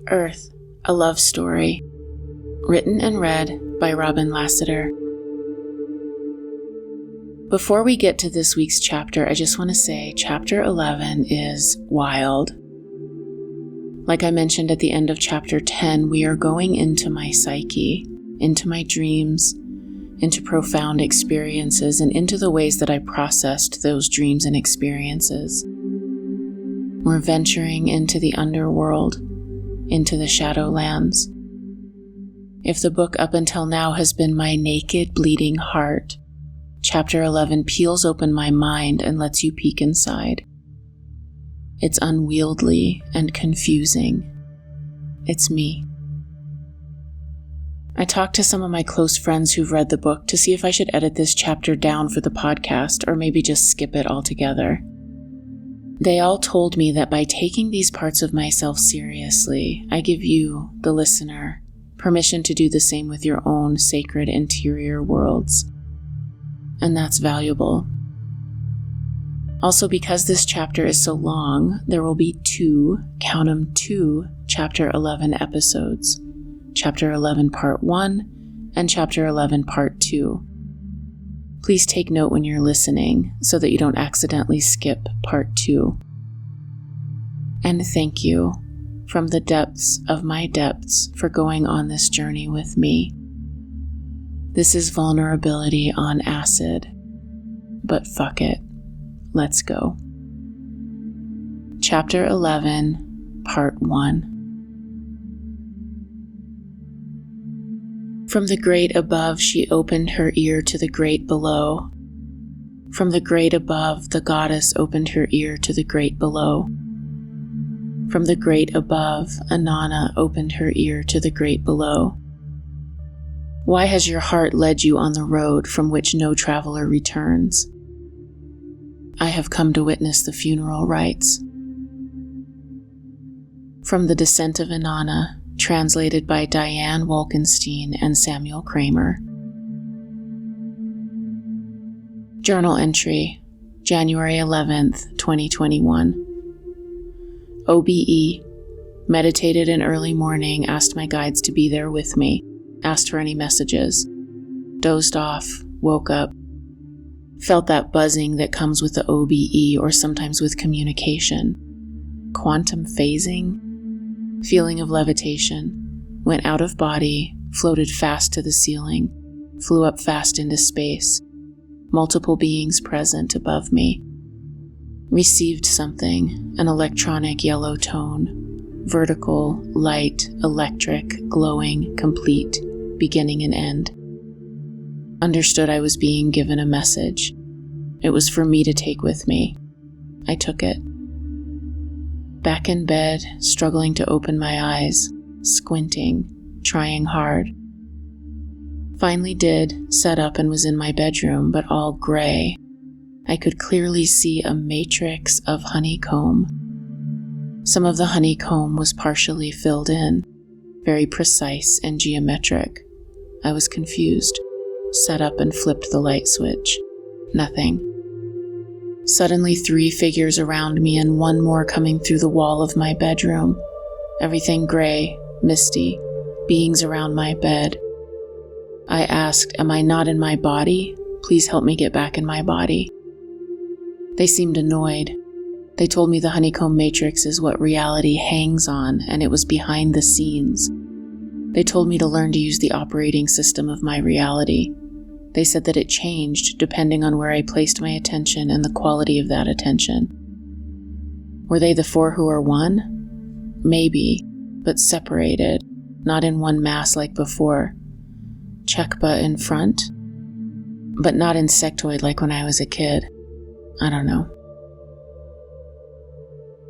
Earth, a Love Story. Written and read by Robin Lassiter. Before we get to this week's chapter, I just want to say Chapter 11 is wild. Like I mentioned at the end of Chapter 10, we are going into my psyche, into my dreams, into profound experiences, and into the ways that I processed those dreams and experiences. We're venturing into the underworld, into the Shadowlands. If the book up until now has been my naked, bleeding heart, Chapter 11 peels open my mind and lets you peek inside. It's unwieldy and confusing. It's me. I talked to some of my close friends who've read the book to see if I should edit this chapter down for the podcast or maybe just skip it altogether. They all told me that by taking these parts of myself seriously, I give you, the listener, permission to do the same with your own sacred interior worlds. And that's valuable. Also, because this chapter is so long, there will be two Chapter 11 episodes. Chapter 11 Part 1 and Chapter 11 Part 2. Please take note when you're listening so that you don't accidentally skip Part 2. And thank you from the depths of my depths for going on this journey with me. This is vulnerability on acid, but fuck it. Let's go. Chapter 11, Part 1. From the great above, she opened her ear to the great below. From the great above, the goddess opened her ear to the great below. From the great above, Inanna opened her ear to the great below. Why has your heart led you on the road from which no traveler returns? I have come to witness the funeral rites. From the Descent of Innana, translated by Diane, Wolkenstein, and Samuel Kramer. Journal entry, January 11th, 2021. OBE, meditated in early morning, asked my guides to be there with me, asked for any messages. Dozed off, woke up. Felt that buzzing that comes with the OBE or sometimes with communication. Quantum phasing. Feeling of levitation. Went out of body, floated fast to the ceiling, flew up fast into space. Multiple beings present above me. Received something, an electronic yellow tone. Vertical, light, electric, glowing, complete, beginning and end. Understood I was being given a message. It was for me to take with me. I took it. Back in bed, struggling to open my eyes, squinting, trying hard. Finally did, sat up and was in my bedroom, but all gray. I could clearly see a matrix of honeycomb. Some of the honeycomb was partially filled in, very precise and geometric. I was confused, sat up and flipped the light switch. Nothing. Suddenly 3 figures around me and one more coming through the wall of my bedroom. Everything gray, misty, beings around my bed. I asked, am I not in my body? Please help me get back in my body. They seemed annoyed. They told me the honeycomb matrix is what reality hangs on, and it was behind the scenes. They told me to learn to use the operating system of my reality. They said that it changed depending on where I placed my attention and the quality of that attention. Were they the 4 who are one? Maybe, but separated, not in one mass like before. Chekba in front, but not insectoid like when I was a kid. I don't know.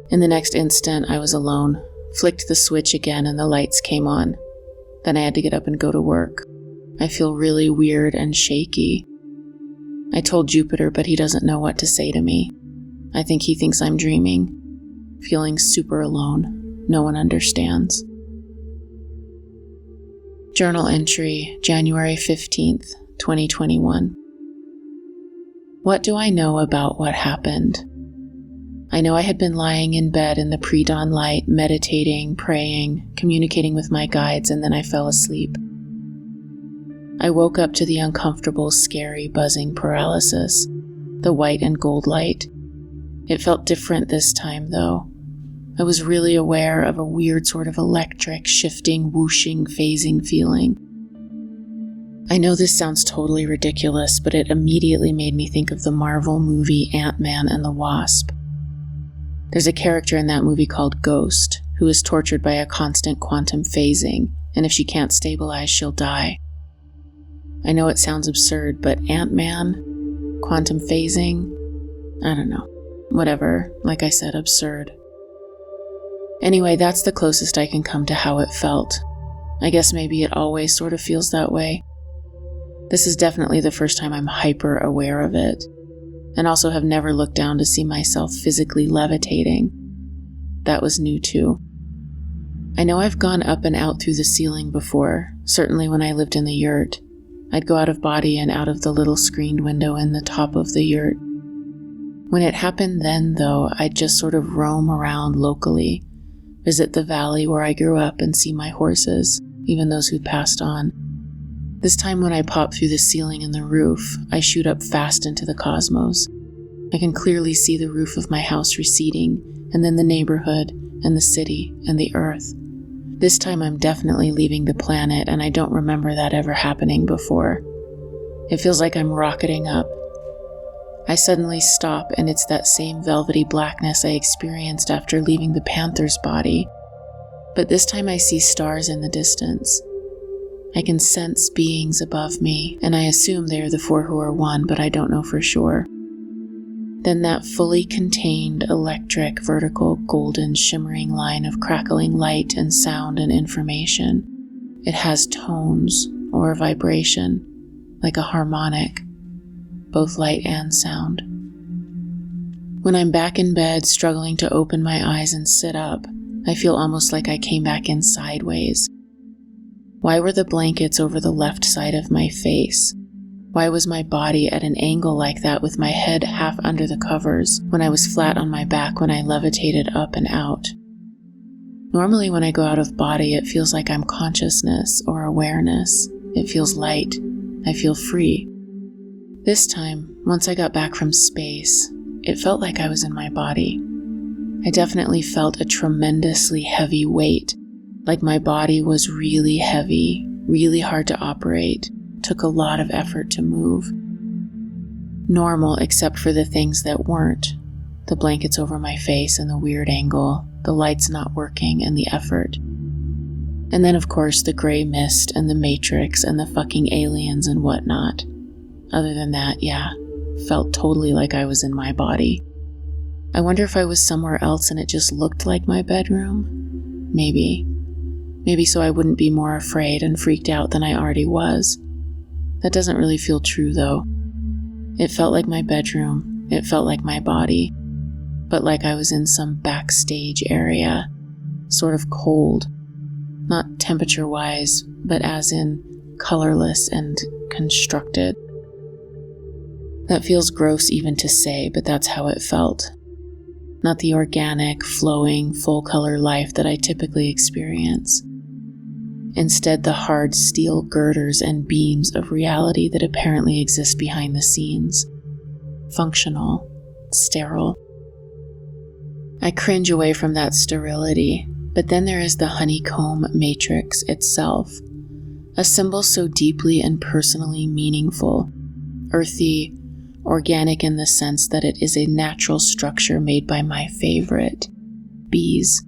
In the next instant, I was alone, flicked the switch again and the lights came on. Then I had to get up and go to work. I feel really weird and shaky. I told Jupiter, but he doesn't know what to say to me. I think he thinks I'm dreaming. Feeling super alone. No one understands. Journal entry, January 15th, 2021. What do I know about what happened? I know I had been lying in bed in the pre-dawn light, meditating, praying, communicating with my guides, and then I fell asleep. I woke up to the uncomfortable, scary, buzzing paralysis, the white and gold light. It felt different this time, though. I was really aware of a weird sort of electric, shifting, whooshing, phasing feeling. I know this sounds totally ridiculous, but it immediately made me think of the Marvel movie Ant-Man and the Wasp. There's a character in that movie called Ghost, who is tortured by a constant quantum phasing, and if she can't stabilize, she'll die. I know it sounds absurd, but Ant-Man, quantum phasing, I don't know. Whatever, like I said, absurd. Anyway, that's the closest I can come to how it felt. I guess maybe it always sort of feels that way. This is definitely the first time I'm hyper aware of it, and also have never looked down to see myself physically levitating. That was new too. I know I've gone up and out through the ceiling before, certainly when I lived in the yurt. I'd go out of body and out of the little screened window in the top of the yurt. When it happened then, though, I'd just sort of roam around locally, visit the valley where I grew up and see my horses, even those who'd passed on. This time when I pop through the ceiling and the roof, I shoot up fast into the cosmos. I can clearly see the roof of my house receding, and then the neighborhood, and the city, and the earth. This time I'm definitely leaving the planet, and I don't remember that ever happening before. It feels like I'm rocketing up. I suddenly stop, and it's that same velvety blackness I experienced after leaving the panther's body. But this time I see stars in the distance. I can sense beings above me, and I assume they are the four who are one, but I don't know for sure. Then that fully contained, electric, vertical, golden, shimmering line of crackling light and sound and information. It has tones, or vibration, like a harmonic, both light and sound. When I'm back in bed, struggling to open my eyes and sit up, I feel almost like I came back in sideways. Why were the blankets over the left side of my face? Why was my body at an angle like that with my head half under the covers when I was flat on my back when I levitated up and out? Normally when I go out of body, it feels like I'm consciousness or awareness. It feels light. I feel free. This time, once I got back from space, it felt like I was in my body. I definitely felt a tremendously heavy weight, like my body was really heavy, really hard to operate, took a lot of effort to move. Normal except for the things that weren't, the blankets over my face and the weird angle, the lights not working and the effort. And then of course the gray mist and the matrix and the fucking aliens and whatnot. Other than that, yeah, felt totally like I was in my body. I wonder if I was somewhere else and it just looked like my bedroom? Maybe so I wouldn't be more afraid and freaked out than I already was. That doesn't really feel true though. It felt like my bedroom, it felt like my body, but like I was in some backstage area, sort of cold. Not temperature-wise, but as in colorless and constructed. That feels gross even to say, but that's how it felt. Not the organic, flowing, full-color life that I typically experience. Instead, the hard steel girders and beams of reality that apparently exist behind the scenes. Functional, sterile. I cringe away from that sterility, but then there is the honeycomb matrix itself, a symbol so deeply and personally meaningful, earthy, organic in the sense that it is a natural structure made by my favorite, bees.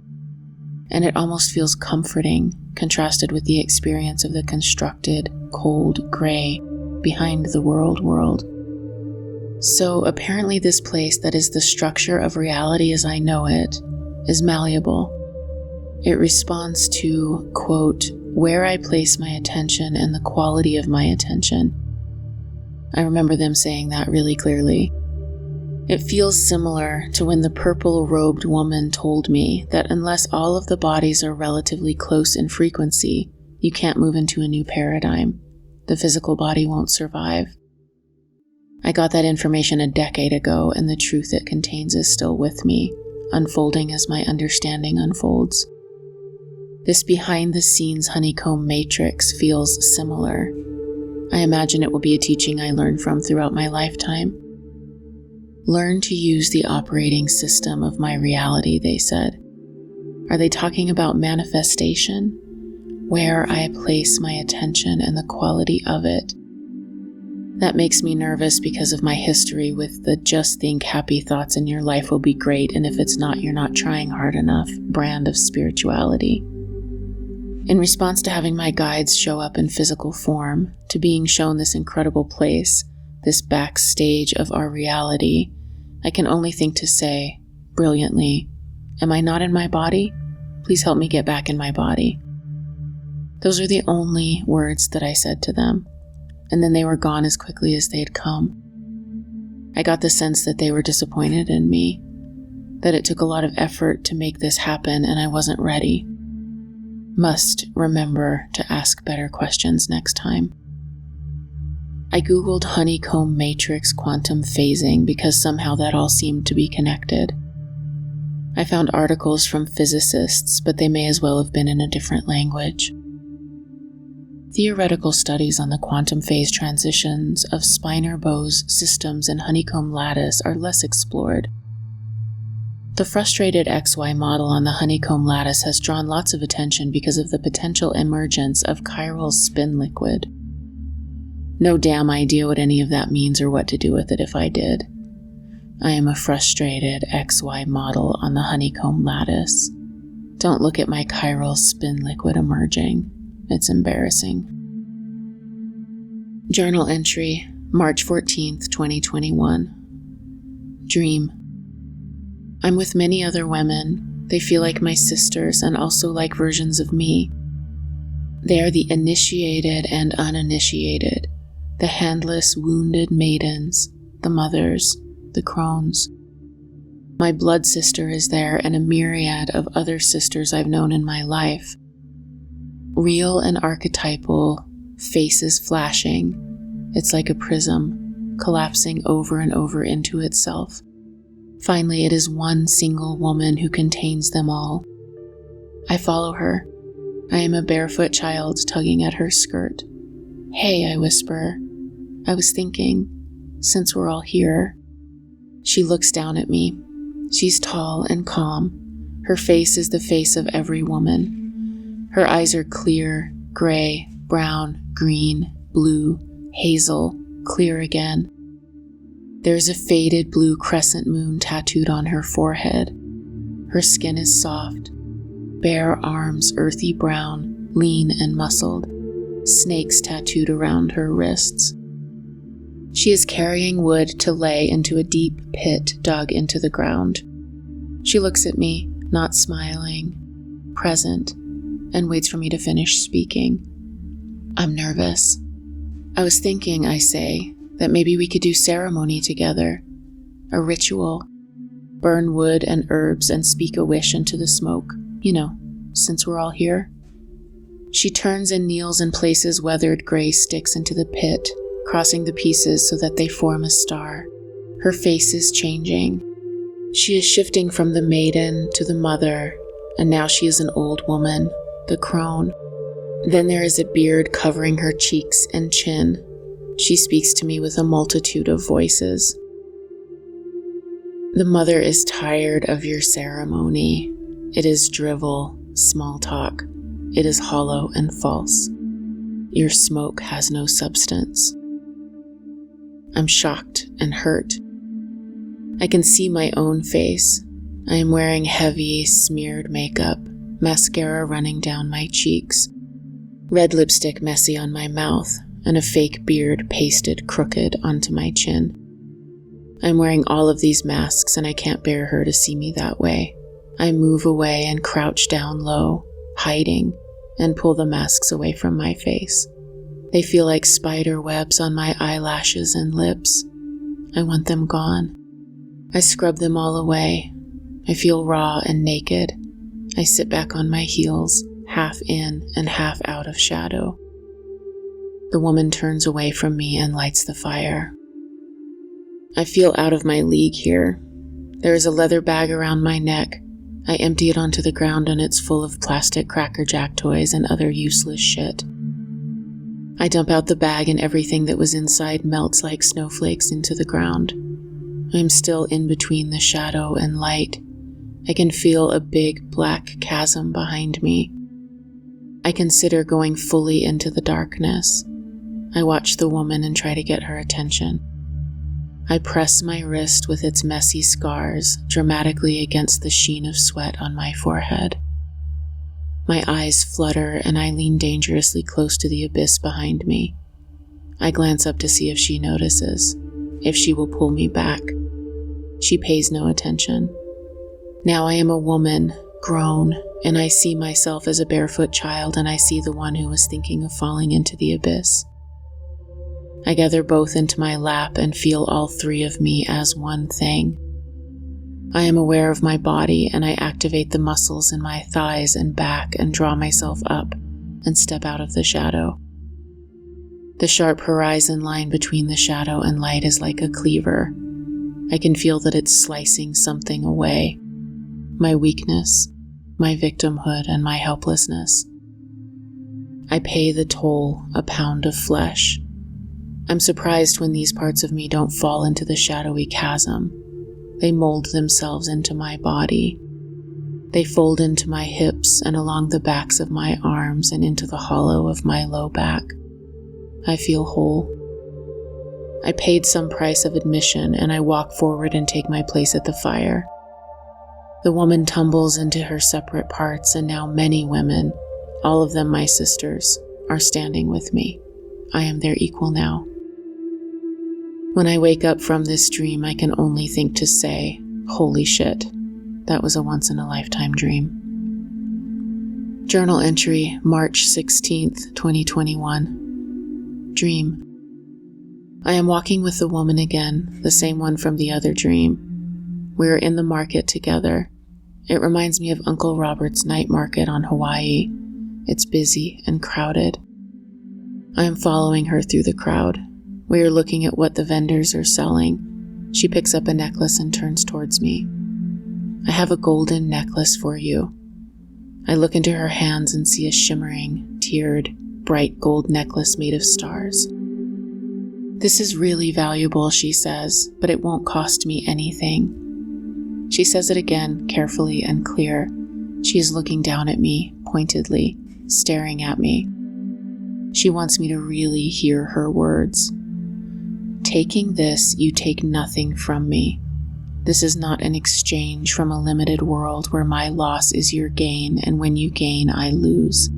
And it almost feels comforting, contrasted with the experience of the constructed, cold, gray, behind the world. So apparently this place that is the structure of reality as I know it is malleable. It responds to, quote, where I place my attention and the quality of my attention. I remember them saying that really clearly. It feels similar to when the purple-robed woman told me that unless all of the bodies are relatively close in frequency, you can't move into a new paradigm. The physical body won't survive. I got that information a decade ago, and the truth it contains is still with me, unfolding as my understanding unfolds. This behind-the-scenes honeycomb matrix feels similar. I imagine it will be a teaching I learn from throughout my lifetime. Learn to use the operating system of my reality, they said. Are they talking about manifestation? Where I place my attention and the quality of it. That makes me nervous because of my history with the just think happy thoughts and your life will be great, and if it's not, you're not trying hard enough brand of spirituality. In response to having my guides show up in physical form, to being shown this incredible place, this backstage of our reality, I can only think to say, brilliantly, am I not in my body? Please help me get back in my body. Those are the only words that I said to them, and then they were gone as quickly as they'd come. I got the sense that they were disappointed in me, that it took a lot of effort to make this happen and I wasn't ready. Must remember to ask better questions next time. I googled honeycomb matrix quantum phasing because somehow that all seemed to be connected. I found articles from physicists, but they may as well have been in a different language. Theoretical studies on the quantum phase transitions of spinor Bose systems and honeycomb lattice are less explored. The frustrated XY model on the honeycomb lattice has drawn lots of attention because of the potential emergence of chiral spin liquid. No damn idea what any of that means or what to do with it if I did. I am a frustrated XY model on the honeycomb lattice. Don't look at my chiral spin liquid emerging. It's embarrassing. Journal entry, March 14th, 2021. Dream. I'm with many other women. They feel like my sisters and also like versions of me. They are the initiated and uninitiated, the handless, wounded maidens, the mothers, the crones. My blood sister is there and a myriad of other sisters I've known in my life. Real and archetypal, faces flashing. It's like a prism, collapsing over and over into itself. Finally, it is one single woman who contains them all. I follow her. I am a barefoot child tugging at her skirt. Hey, I whisper. I was thinking, since we're all here. She looks down at me. She's tall and calm. Her face is the face of every woman. Her eyes are clear, gray, brown, green, blue, hazel, clear again. There's a faded blue crescent moon tattooed on her forehead. Her skin is soft, bare arms earthy brown, lean and muscled, snakes tattooed around her wrists. She is carrying wood to lay into a deep pit dug into the ground. She looks at me, not smiling, present, and waits for me to finish speaking. I'm nervous. I was thinking, I say, that maybe we could do ceremony together. A ritual. Burn wood and herbs and speak a wish into the smoke. You know, since we're all here. She turns and kneels and places weathered gray sticks into the pit, crossing the pieces so that they form a star. Her face is changing. She is shifting from the maiden to the mother, and now she is an old woman, the crone. Then there is a beard covering her cheeks and chin. She speaks to me with a multitude of voices. The mother is tired of your ceremony. It is drivel, small talk. It is hollow and false. Your smoke has no substance. I'm shocked and hurt. I can see my own face. I am wearing heavy, smeared makeup, mascara running down my cheeks, red lipstick messy on my mouth, and a fake beard pasted crooked onto my chin. I'm wearing all of these masks and I can't bear her to see me that way. I move away and crouch down low, hiding, and pull the masks away from my face. They feel like spider webs on my eyelashes and lips. I want them gone. I scrub them all away. I feel raw and naked. I sit back on my heels, half in and half out of shadow. The woman turns away from me and lights the fire. I feel out of my league here. There is a leather bag around my neck. I empty it onto the ground and it's full of plastic Cracker Jack toys and other useless shit. I dump out the bag and everything that was inside melts like snowflakes into the ground. I am still in between the shadow and light. I can feel a big black chasm behind me. I consider going fully into the darkness. I watch the woman and try to get her attention. I press my wrist with its messy scars dramatically against the sheen of sweat on my forehead. My eyes flutter and I lean dangerously close to the abyss behind me. I glance up to see if she notices, if she will pull me back. She pays no attention. Now I am a woman, grown, and I see myself as a barefoot child, and I see the one who was thinking of falling into the abyss. I gather both into my lap and feel all three of me as one thing. I am aware of my body and I activate the muscles in my thighs and back and draw myself up and step out of the shadow. The sharp horizon line between the shadow and light is like a cleaver. I can feel that it's slicing something away. My weakness, my victimhood, and my helplessness. I pay the toll, a pound of flesh. I'm surprised when these parts of me don't fall into the shadowy chasm. They mold themselves into my body. They fold into my hips and along the backs of my arms and into the hollow of my low back. I feel whole. I paid some price of admission and I walk forward and take my place at the fire. The woman tumbles into her separate parts and now many women, all of them my sisters, are standing with me. I am their equal now. When I wake up from this dream, I can only think to say, holy shit, that was a once-in-a-lifetime dream. Journal entry, March 16th, 2021. Dream. I am walking with the woman again, the same one from the other dream. We are in the market together. It reminds me of Uncle Robert's night market on Hawaii. It's busy and crowded. I am following her through the crowd. We are looking at what the vendors are selling. She picks up a necklace and turns towards me. I have a golden necklace for you. I look into her hands and see a shimmering, tiered, bright gold necklace made of stars. This is really valuable, she says, but it won't cost me anything. She says it again, carefully and clear. She is looking down at me, pointedly, staring at me. She wants me to really hear her words. Taking this, you take nothing from me. This is not an exchange from a limited world where my loss is your gain, and when you gain, I lose.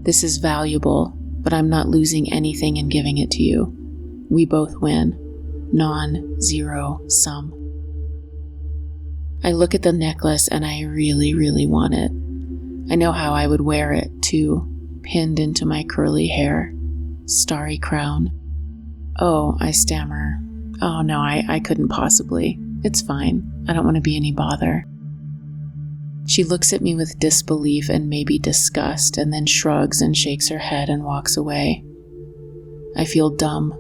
This is valuable, but I'm not losing anything in giving it to you. We both win. Non-zero sum. I look at the necklace and I really, really want it. I know how I would wear it, too, pinned into my curly hair. Starry crown. Oh, I stammer. Oh no, I couldn't possibly. It's fine. I don't want to be any bother. She looks at me with disbelief and maybe disgust, and then shrugs and shakes her head and walks away. I feel dumb,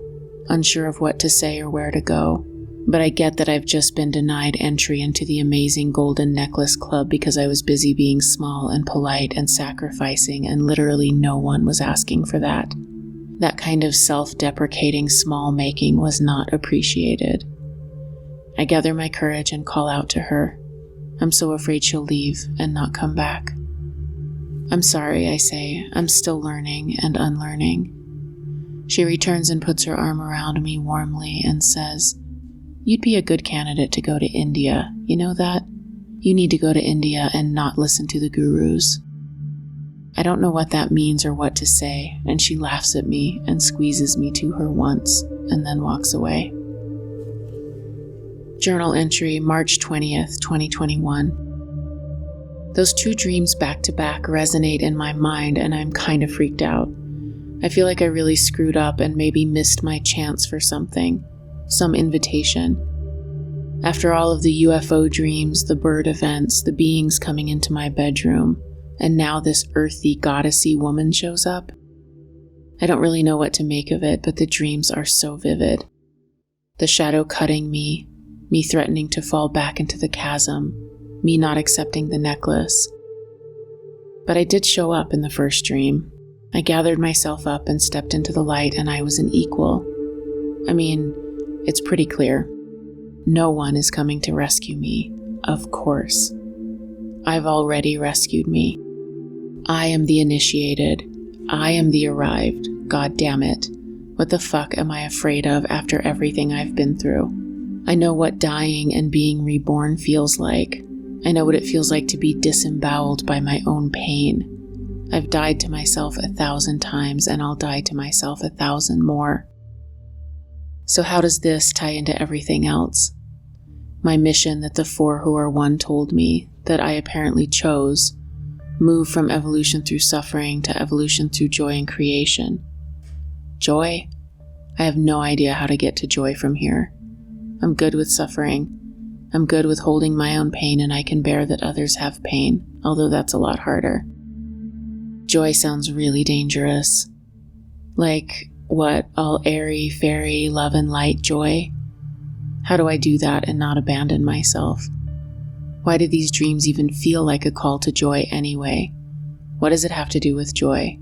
unsure of what to say or where to go, but I get that I've just been denied entry into the amazing Golden Necklace Club because I was busy being small and polite and sacrificing, and literally no one was asking for that. That kind of self-deprecating small-making was not appreciated. I gather my courage and call out to her. I'm so afraid she'll leave and not come back. I'm sorry, I say. I'm still learning and unlearning. She returns and puts her arm around me warmly and says, "You'd be a good candidate to go to India. You know that? You need to go to India and not listen to the gurus." I don't know what that means or what to say, and she laughs at me and squeezes me to her once and then walks away. Journal entry, March 20th, 2021. Those two dreams back to back resonate in my mind and I'm kind of freaked out. I feel like I really screwed up and maybe missed my chance for something, some invitation. After all of the UFO dreams, the bird events, the beings coming into my bedroom, and now this earthy, goddessy woman shows up. I don't really know what to make of it, but the dreams are so vivid. The shadow cutting me threatening to fall back into the chasm, me not accepting the necklace. But I did show up in the first dream. I gathered myself up and stepped into the light, and I was an equal. I mean, it's pretty clear. No one is coming to rescue me, of course. I've already rescued me. I am the initiated. I am the arrived. God damn it. What the fuck am I afraid of after everything I've been through? I know what dying and being reborn feels like. I know what it feels like to be disemboweled by my own pain. I've died to myself 1,000 times, and I'll die to myself 1,000 more. So how does this tie into everything else? My mission that the four who are one told me, that I apparently chose, move from evolution through suffering to evolution through joy and creation. Joy? I have no idea how to get to joy from here. I'm good with suffering. I'm good with holding my own pain, and I can bear that others have pain, although that's a lot harder. Joy sounds really dangerous. Like, what, all airy, fairy, love and light joy? How do I do that and not abandon myself? Why do these dreams even feel like a call to joy anyway? What does it have to do with joy?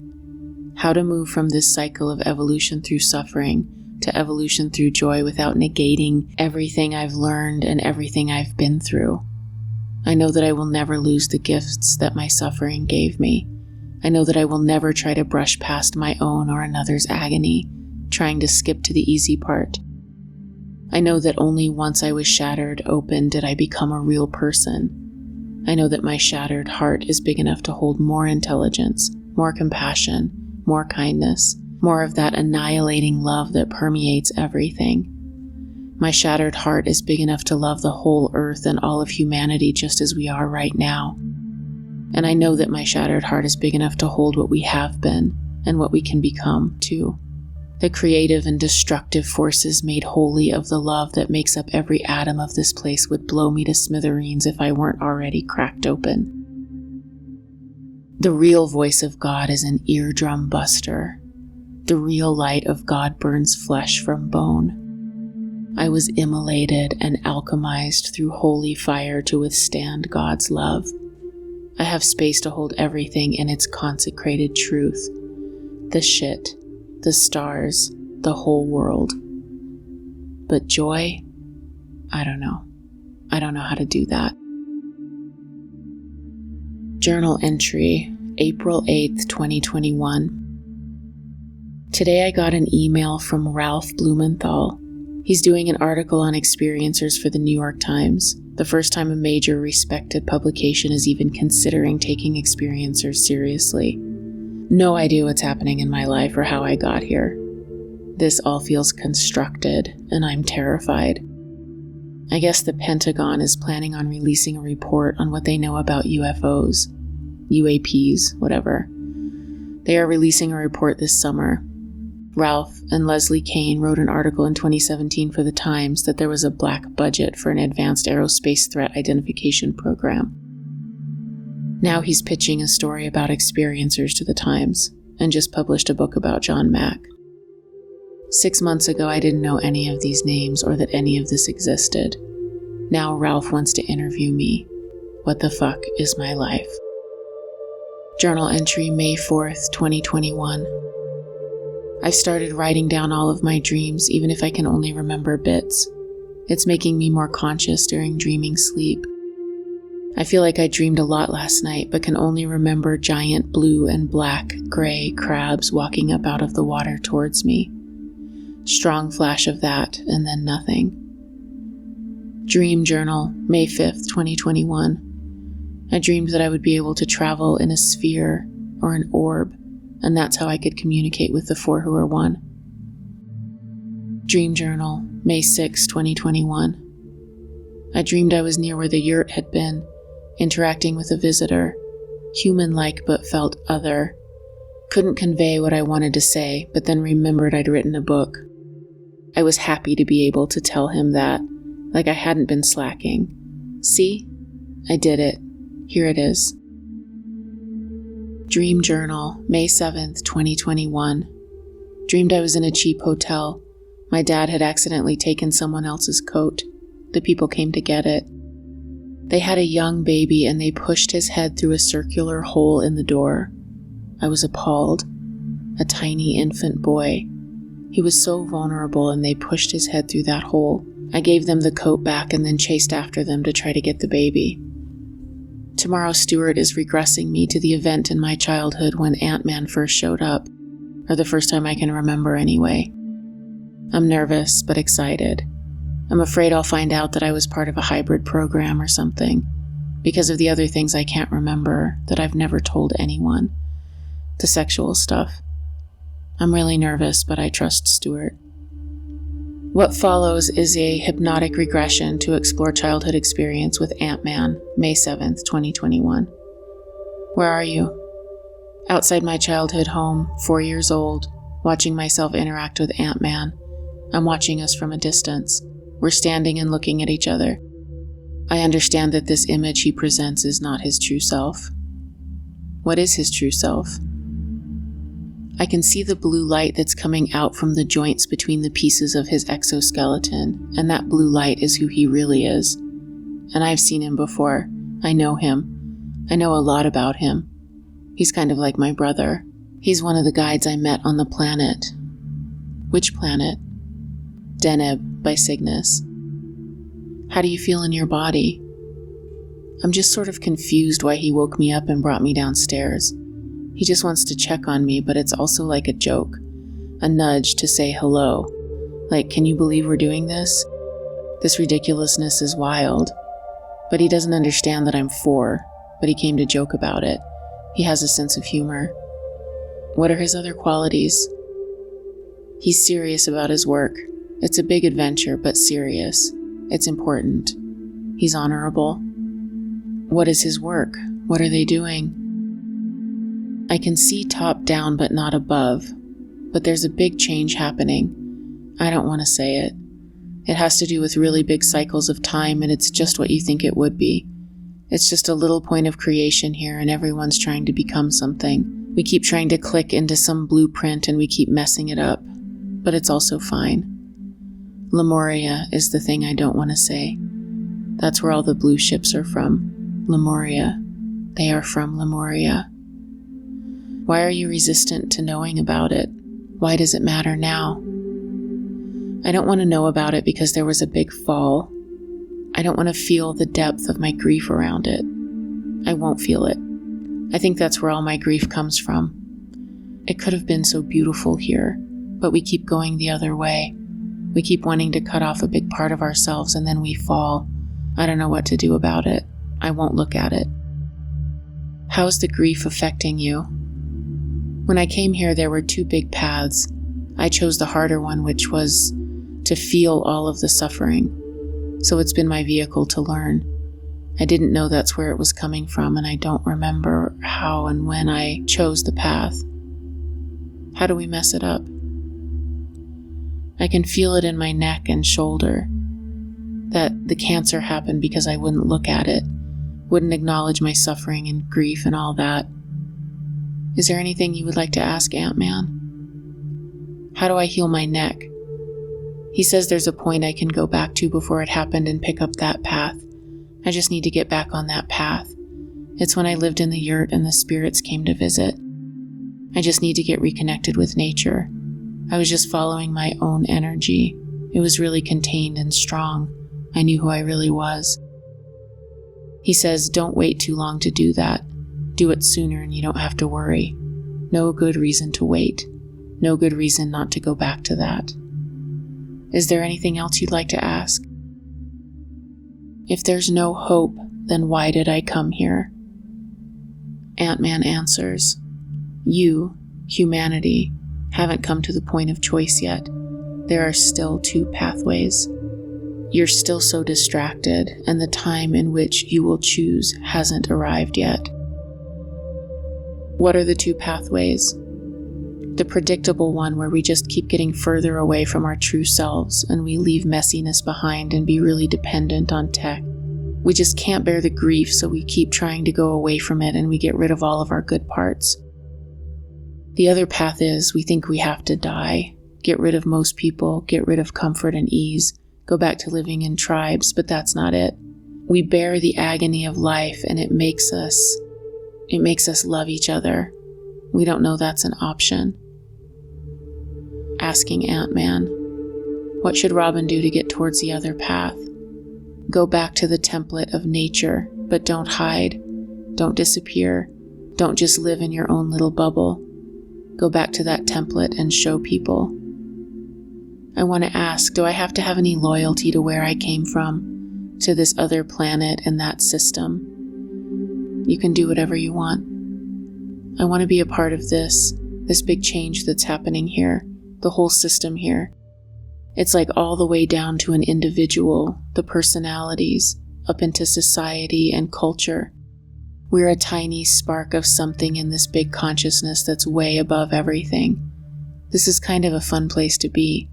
How to move from this cycle of evolution through suffering to evolution through joy without negating everything I've learned and everything I've been through. I know that I will never lose the gifts that my suffering gave me. I know that I will never try to brush past my own or another's agony, trying to skip to the easy part. I know that only once I was shattered open did I become a real person. I know that my shattered heart is big enough to hold more intelligence, more compassion, more kindness, more of that annihilating love that permeates everything. My shattered heart is big enough to love the whole earth and all of humanity just as we are right now. And I know that my shattered heart is big enough to hold what we have been and what we can become, too. The creative and destructive forces made wholly of the love that makes up every atom of this place would blow me to smithereens if I weren't already cracked open. The real voice of God is an eardrum buster. The real light of God burns flesh from bone. I was immolated and alchemized through holy fire to withstand God's love. I have space to hold everything in its consecrated truth. The shit, the stars, the whole world. But joy? I don't know. I don't know how to do that. Journal entry, April 8th, 2021. Today I got an email from Ralph Blumenthal. He's doing an article on experiencers for the New York Times, the first time a major respected publication is even considering taking experiencers seriously. No idea what's happening in my life or how I got here. This all feels constructed, and I'm terrified. I guess the Pentagon is planning on releasing a report on what they know about UFOs, UAPs, whatever. They are releasing a report this summer. Ralph and Leslie Kane wrote an article in 2017 for the Times that there was a black budget for an advanced aerospace threat identification program. Now he's pitching a story about experiencers to the Times, and just published a book about John Mack. 6 months ago, I didn't know any of these names or that any of this existed. Now Ralph wants to interview me. What the fuck is my life? Journal entry, May 4th, 2021. I've started writing down all of my dreams, even if I can only remember bits. It's making me more conscious during dreaming sleep. I feel like I dreamed a lot last night, but can only remember giant blue and black, gray crabs walking up out of the water towards me. Strong flash of that, and then nothing. Dream journal, May 5th, 2021. I dreamed that I would be able to travel in a sphere or an orb, and that's how I could communicate with the four who are one. Dream journal, May 6, 2021. I dreamed I was near where the yurt had been, interacting with a visitor, human-like but felt other. Couldn't convey what I wanted to say, but then remembered I'd written a book. I was happy to be able to tell him that, like I hadn't been slacking. See? I did it. Here it is. Dream journal, May 7th, 2021. Dreamed I was in a cheap hotel, My dad had accidentally taken someone else's coat. The people came to get it. They had a young baby and they pushed his head through a circular hole in the door. I was appalled. A tiny infant boy. He was so vulnerable and they pushed his head through that hole. I gave them the coat back and then chased after them to try to get the baby. Tomorrow Stuart is regressing me to the event in my childhood when Ant-Man first showed up, or the first time I can remember anyway. I'm nervous but excited. I'm afraid I'll find out that I was part of a hybrid program or something, because of the other things I can't remember that I've never told anyone. The sexual stuff. I'm really nervous, but I trust Stuart. What follows is a hypnotic regression to explore childhood experience with Ant-Man, May 7th, 2021. Where are you? Outside my childhood home, 4 years old, watching myself interact with Ant-Man. I'm watching us from a distance. We're standing and looking at each other. I understand that this image he presents is not his true self. What is his true self? I can see the blue light that's coming out from the joints between the pieces of his exoskeleton, and that blue light is who he really is. And I've seen him before. I know him. I know a lot about him. He's kind of like my brother. He's one of the guides I met on the planet. Which planet? Deneb by Cygnus. How do you feel in your body? I'm just sort of confused why he woke me up and brought me downstairs. He just wants to check on me, but it's also like a joke. A nudge to say hello. Like, can you believe we're doing this? This ridiculousness is wild. But he doesn't understand that I'm 4, but he came to joke about it. He has a sense of humor. What are his other qualities? He's serious about his work. It's a big adventure, but serious. It's important. He's honorable. What is his work? What are they doing? I can see top down but not above, but there's a big change happening. I don't want to say it. It has to do with really big cycles of time, and it's just what you think it would be. It's just a little point of creation here, and everyone's trying to become something. We keep trying to click into some blueprint and we keep messing it up, but it's also fine. Lemuria is the thing I don't want to say. That's where all the blue ships are from. Lemuria. They are from Lemuria. Why are you resistant to knowing about it? Why does it matter now? I don't want to know about it because there was a big fall. I don't want to feel the depth of my grief around it. I won't feel it. I think that's where all my grief comes from. It could have been so beautiful here, but we keep going the other way. We keep wanting to cut off a big part of ourselves and then we fall. I don't know what to do about it. I won't look at it. How is the grief affecting you? When I came here, there were 2 big paths. I chose the harder one, which was to feel all of the suffering. So it's been my vehicle to learn. I didn't know that's where it was coming from, and I don't remember how and when I chose the path. How do we mess it up? I can feel it in my neck and shoulder, that the cancer happened because I wouldn't look at it, wouldn't acknowledge my suffering and grief and all that. Is there anything you would like to ask Ant-Man? How do I heal my neck? He says there's a point I can go back to before it happened and pick up that path. I just need to get back on that path. It's when I lived in the yurt and the spirits came to visit. I just need to get reconnected with nature. I was just following my own energy. It was really contained and strong. I knew who I really was. He says, don't wait too long to do that. Do it sooner and you don't have to worry. No good reason to wait. No good reason not to go back to that. Is there anything else you'd like to ask? If there's no hope, then why did I come here? Ant-Man answers, you, humanity, haven't come to the point of choice yet. There are still 2 pathways. You're still so distracted, and the time in which you will choose hasn't arrived yet. What are the 2 pathways? The predictable one where we just keep getting further away from our true selves and we leave messiness behind and be really dependent on tech. We just can't bear the grief, so we keep trying to go away from it and we get rid of all of our good parts. The other path is we think we have to die, get rid of most people, get rid of comfort and ease, go back to living in tribes, but that's not it. We bear the agony of life, and it makes us love each other. We don't know that's an option. Asking Ant-Man, what should Robin do to get towards the other path? Go back to the template of nature, but don't hide. Don't disappear. Don't just live in your own little bubble. Go back to that template and show people. I want to ask, do I have to have any loyalty to where I came from, to this other planet and that system? You can do whatever you want. I want to be a part of this big change that's happening here, the whole system here. It's like all the way down to an individual, the personalities, up into society and culture. We're a tiny spark of something in this big consciousness that's way above everything. This is kind of a fun place to be.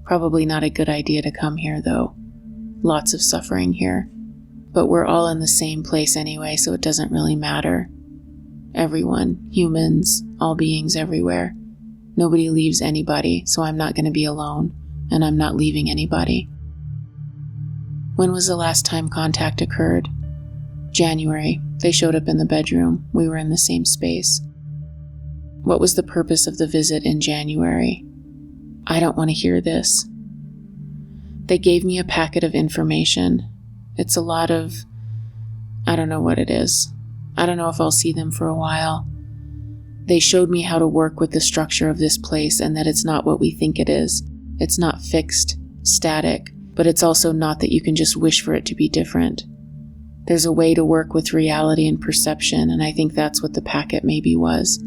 Probably not a good idea to come here, though. Lots of suffering here. But we're all in the same place anyway, so it doesn't really matter. Everyone, humans, all beings everywhere. Nobody leaves anybody, so I'm not going to be alone, and I'm not leaving anybody. When was the last time contact occurred? January. They showed up in the bedroom. We were in the same space. What was the purpose of the visit in January? I don't want to hear this. They gave me a packet of information. It's a lot of... I don't know what it is. I don't know if I'll see them for a while. They showed me how to work with the structure of this place and that it's not what we think it is. It's not fixed, static, but it's also not that you can just wish for it to be different. There's a way to work with reality and perception, and I think that's what the packet maybe was.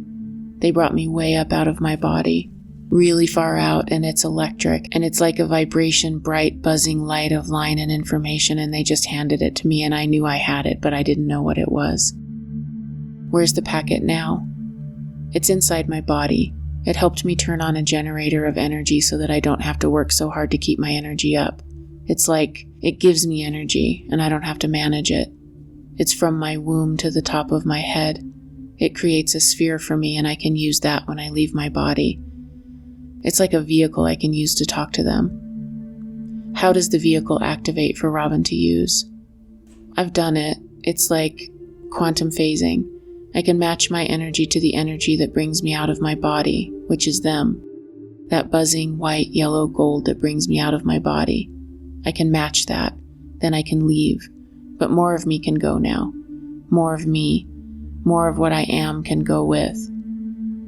They brought me way up out of my body, really far out, and it's electric, and it's like a vibration, bright, buzzing light of line and information, and they just handed it to me, and I knew I had it, but I didn't know what it was. Where's the packet now? It's inside my body. It helped me turn on a generator of energy so that I don't have to work so hard to keep my energy up. It's like it gives me energy, and I don't have to manage it. It's from my womb to the top of my head. It creates a sphere for me, and I can use that when I leave my body. It's like a vehicle I can use to talk to them. How does the vehicle activate for Robin to use? I've done it. It's like quantum phasing. I can match my energy to the energy that brings me out of my body, which is them. That buzzing white, yellow, gold that brings me out of my body. I can match that. Then I can leave. But more of me can go now. More of me. More of what I am can go with.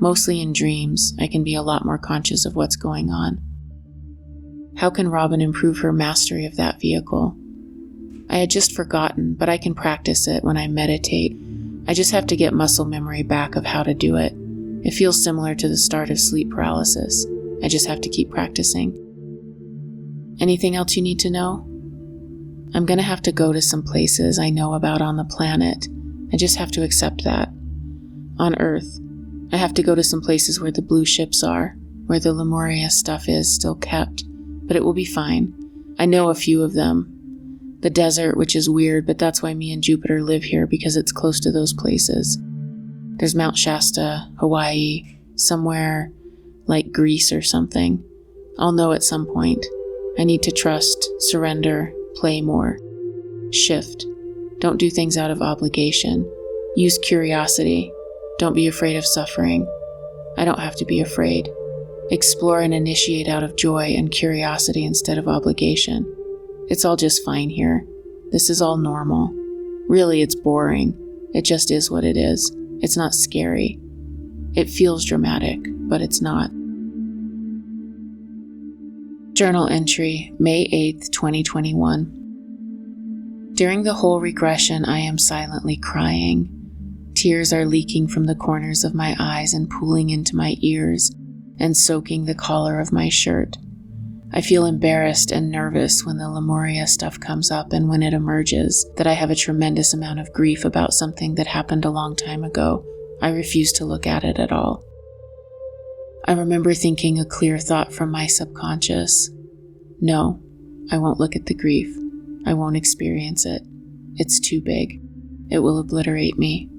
Mostly in dreams, I can be a lot more conscious of what's going on. How can Robin improve her mastery of that vehicle? I had just forgotten, but I can practice it when I meditate. I just have to get muscle memory back of how to do it. It feels similar to the start of sleep paralysis. I just have to keep practicing. Anything else you need to know? I'm going to have to go to some places I know about on the planet. I just have to accept that. On Earth, I have to go to some places where the blue ships are, where the Lemuria stuff is still kept, but it will be fine. I know a few of them. The desert, which is weird, but that's why me and Jupiter live here, because it's close to those places. There's Mount Shasta, Hawaii, somewhere like Greece or something. I'll know at some point. I need to trust, surrender, play more. Shift. Don't do things out of obligation. Use curiosity. Don't be afraid of suffering. I don't have to be afraid. Explore and initiate out of joy and curiosity instead of obligation. It's all just fine here. This is all normal. Really, it's boring. It just is what it is. It's not scary. It feels dramatic, but it's not. Journal entry, May 8th, 2021. During the whole regression, I am silently crying. Tears are leaking from the corners of my eyes and pooling into my ears and soaking the collar of my shirt. I feel embarrassed and nervous when the Lemuria stuff comes up and when it emerges that I have a tremendous amount of grief about something that happened a long time ago. I refuse to look at it at all. I remember thinking a clear thought from my subconscious. No, I won't look at the grief. I won't experience it. It's too big. It will obliterate me.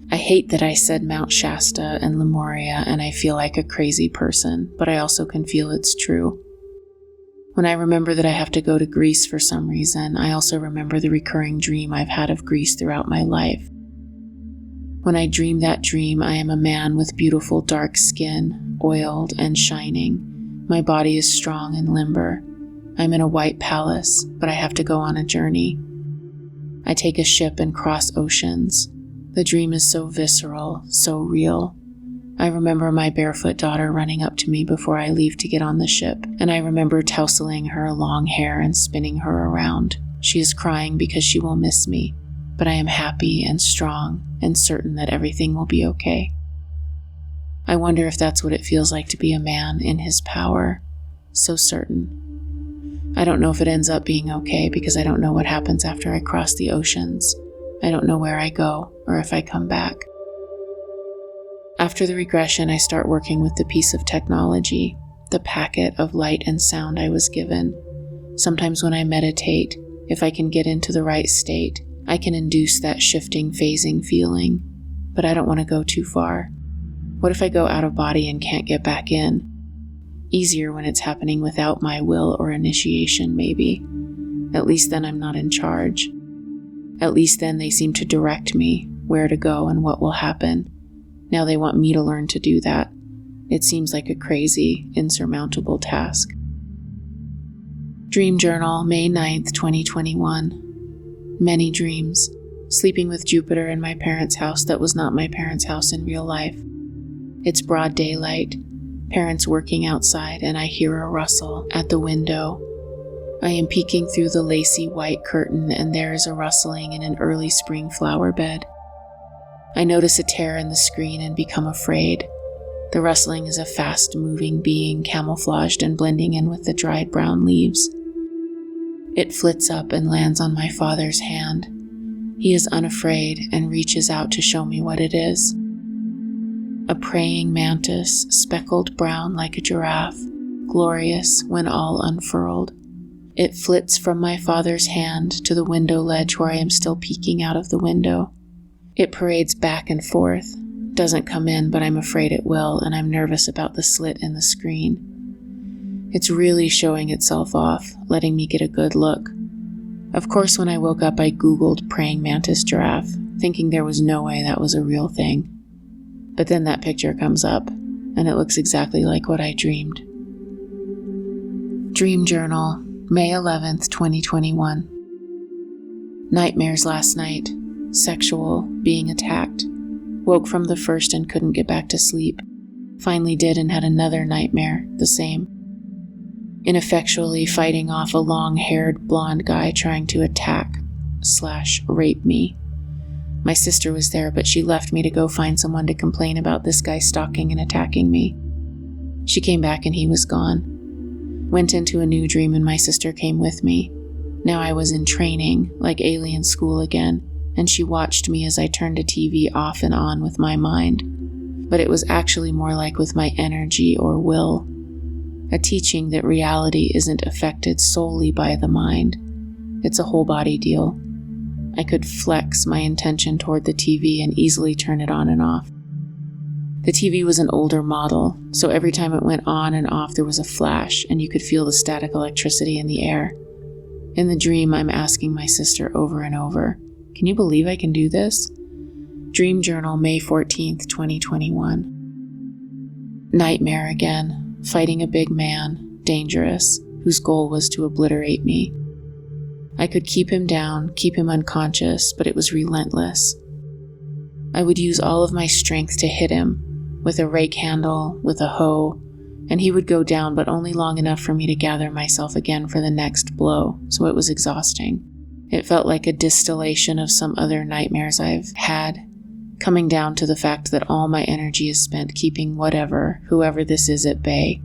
I hate that I said Mount Shasta and Lemuria, and I feel like a crazy person, but I also can feel it's true. When I remember that I have to go to Greece for some reason, I also remember the recurring dream I've had of Greece throughout my life. When I dream that dream, I am a man with beautiful dark skin, oiled and shining. My body is strong and limber. I'm in a white palace, but I have to go on a journey. I take a ship and cross oceans. The dream is so visceral, so real. I remember my barefoot daughter running up to me before I leave to get on the ship, and I remember tousling her long hair and spinning her around. She is crying because she will miss me, but I am happy and strong and certain that everything will be okay. I wonder if that's what it feels like to be a man in his power, so certain. I don't know if it ends up being okay because I don't know what happens after I cross the oceans. I don't know where I go or if I come back. After the regression, I start working with the piece of technology, the packet of light and sound I was given. Sometimes when I meditate, if I can get into the right state, I can induce that shifting, phasing feeling, but I don't want to go too far. What if I go out of body and can't get back in? Easier when it's happening without my will or initiation, maybe. At least then I'm not in charge. At least then they seem to direct me where to go and what will happen. Now they want me to learn to do that. It seems like a crazy, insurmountable task. Dream Journal, May 9th, 2021. Many dreams. Sleeping with Jupiter in my parents' house that was not my parents' house in real life. It's broad daylight. Parents working outside, and I hear a rustle at the window. I am peeking through the lacy white curtain, and there is a rustling in an early spring flower bed. I notice a tear in the screen and become afraid. The rustling is a fast-moving being camouflaged and blending in with the dried brown leaves. It flits up and lands on my father's hand. He is unafraid and reaches out to show me what it is. A praying mantis, speckled brown like a giraffe, glorious when all unfurled. It flits from my father's hand to the window ledge where I am still peeking out of the window. It parades back and forth, doesn't come in, but I'm afraid it will, and I'm nervous about the slit in the screen. It's really showing itself off, letting me get a good look. Of course, when I woke up, I Googled praying mantis giraffe, thinking there was no way that was a real thing. But then that picture comes up, and it looks exactly like what I dreamed. Dream Journal, May 11th, 2021. Nightmares last night. Sexual, being attacked. Woke from the first and couldn't get back to sleep. Finally did and had another nightmare, the same. Ineffectually fighting off a long-haired blonde guy trying to attack/rape me. My sister was there, but she left me to go find someone to complain about this guy stalking and attacking me. She came back and he was gone. Went into a new dream and my sister came with me. Now I was in training, like alien school again, and she watched me as I turned a TV off and on with my mind. But it was actually more like with my energy or will. A teaching that reality isn't affected solely by the mind. It's a whole body deal. I could flex my intention toward the TV and easily turn it on and off. The TV was an older model, so every time it went on and off there was a flash and you could feel the static electricity in the air. In the dream, I'm asking my sister over and over, "Can you believe I can do this?" Dream Journal, May 14th, 2021. Nightmare again. Fighting a big man, dangerous, whose goal was to obliterate me. I could keep him down, keep him unconscious, but it was relentless. I would use all of my strength to hit him, with a rake handle, with a hoe, and he would go down, but only long enough for me to gather myself again for the next blow, so it was exhausting. It felt like a distillation of some other nightmares I've had, coming down to the fact that all my energy is spent keeping whoever this is at bay.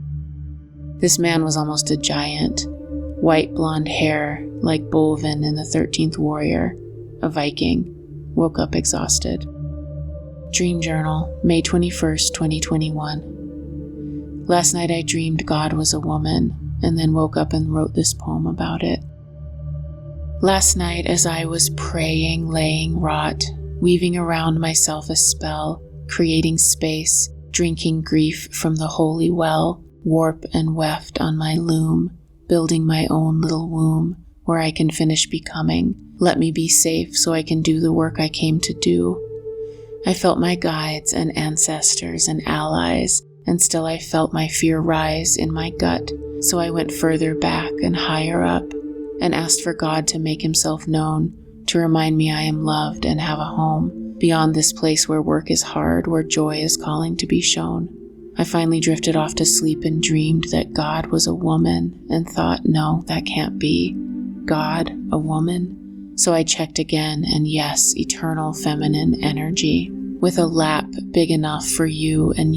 This man was almost a giant, white blonde hair like Bolvin in the 13th Warrior, a Viking. Woke up exhausted. Dream Journal, May 21st, 2021. Last night I dreamed God was a woman, and then woke up and wrote this poem about it. Last night as I was praying, laying wrought, weaving around myself a spell, creating space, drinking grief from the holy well, warp and weft on my loom, building my own little womb where I can finish becoming. Let me be safe so I can do the work I came to do. I felt my guides and ancestors and allies, and still I felt my fear rise in my gut, so I went further back and higher up, and asked for God to make himself known, to remind me I am loved and have a home, beyond this place where work is hard, where joy is calling to be shown. I finally drifted off to sleep and dreamed that God was a woman, and thought, no, that can't be. God, a woman? So I checked again, and yes, eternal feminine energy, with a lap big enough for you and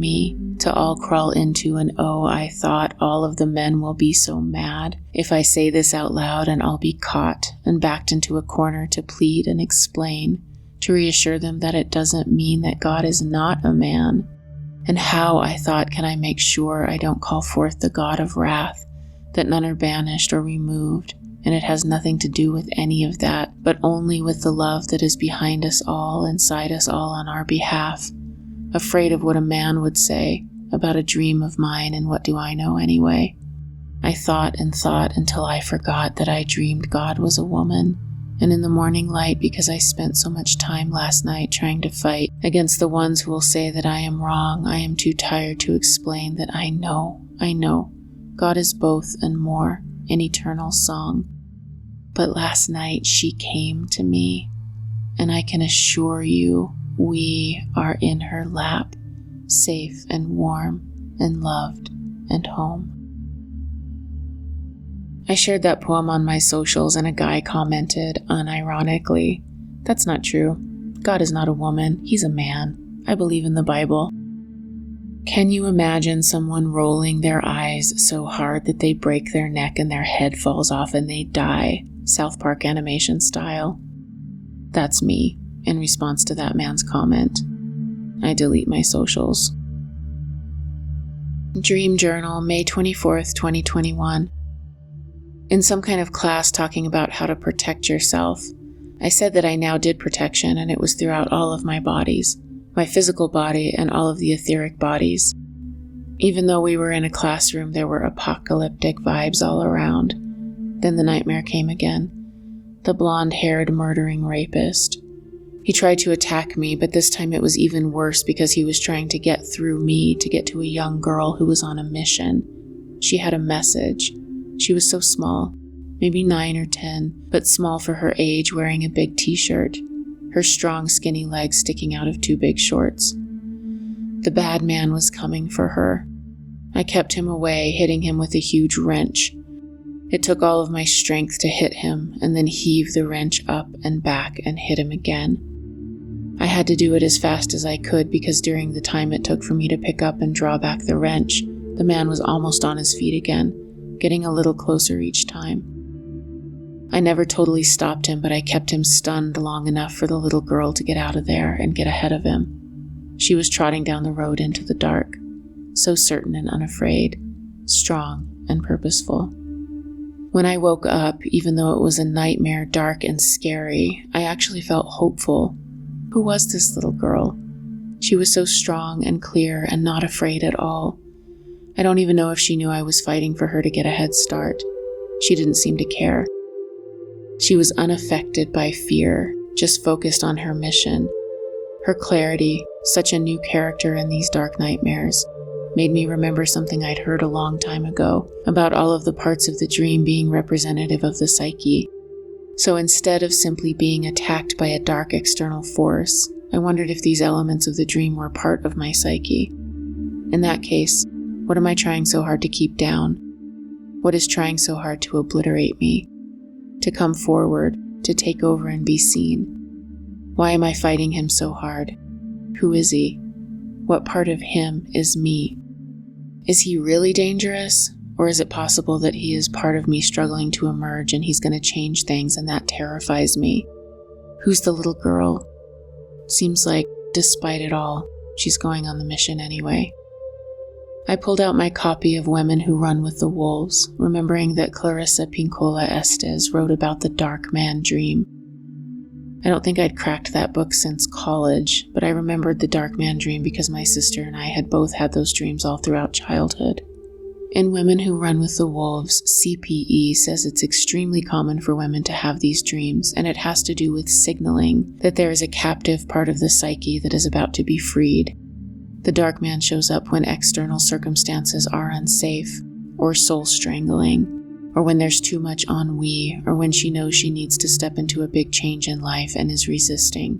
me to all crawl into, and oh, I thought all of the men will be so mad if I say this out loud, and I'll be caught and backed into a corner to plead and explain, to reassure them that it doesn't mean that God is not a man. And how, I thought, can I make sure I don't call forth the God of wrath, that none are banished or removed, and it has nothing to do with any of that, but only with the love that is behind us all, inside us all on our behalf, afraid of what a man would say about a dream of mine, and what do I know anyway? I thought and thought until I forgot that I dreamed God was a woman, and in the morning light, because I spent so much time last night trying to fight against the ones who will say that I am wrong, I am too tired to explain that I know, God is both and more, an eternal song. But last night she came to me, and I can assure you we are in her lap, safe and warm and loved and home. I shared that poem on my socials, and a guy commented unironically, "That's not true. God is not a woman. He's a man. I believe in the Bible." Can you imagine someone rolling their eyes so hard that they break their neck and their head falls off and they die, South Park animation style? That's me, in response to that man's comment. I delete my socials. Dream Journal, May 24th, 2021. In some kind of class talking about how to protect yourself, I said that I now did protection, and it was throughout all of my bodies, my physical body and all of the etheric bodies. Even though we were in a classroom, there were apocalyptic vibes all around. Then the nightmare came again. The blonde-haired murdering rapist. He tried to attack me, but this time it was even worse because he was trying to get through me to get to a young girl who was on a mission. She had a message. She was so small, maybe 9 or 10, but small for her age, wearing a big t-shirt, her strong skinny legs sticking out of 2 big shorts. The bad man was coming for her. I kept him away, hitting him with a huge wrench. It took all of my strength to hit him, and then heave the wrench up and back and hit him again. I had to do it as fast as I could, because during the time it took for me to pick up and draw back the wrench, the man was almost on his feet again, getting a little closer each time. I never totally stopped him, but I kept him stunned long enough for the little girl to get out of there and get ahead of him. She was trotting down the road into the dark, so certain and unafraid, strong and purposeful. When I woke up, even though it was a nightmare, dark and scary, I actually felt hopeful. Who was this little girl? She was so strong and clear and not afraid at all. I don't even know if she knew I was fighting for her to get a head start. She didn't seem to care. She was unaffected by fear, just focused on her mission. Her clarity, such a new character in these dark nightmares, made me remember something I'd heard a long time ago about all of the parts of the dream being representative of the psyche. So instead of simply being attacked by a dark external force, I wondered if these elements of the dream were part of my psyche. In that case, what am I trying so hard to keep down? What is trying so hard to obliterate me? To come forward, to take over and be seen? Why am I fighting him so hard? Who is he? What part of him is me? Is he really dangerous? Or is it possible that he is part of me struggling to emerge, and he's going to change things, and that terrifies me? Who's the little girl? Seems like, despite it all, she's going on the mission anyway. I pulled out my copy of Women Who Run with the Wolves, remembering that Clarissa Pinkola Estes wrote about the dark man dream. I don't think I'd cracked that book since college, but I remembered the Dark Man dream because my sister and I had both had those dreams all throughout childhood. In Women Who Run with the Wolves, CPE says it's extremely common for women to have these dreams, and it has to do with signaling that there is a captive part of the psyche that is about to be freed. The Dark Man shows up when external circumstances are unsafe, or soul strangling, or when there's too much ennui, or when she knows she needs to step into a big change in life and is resisting.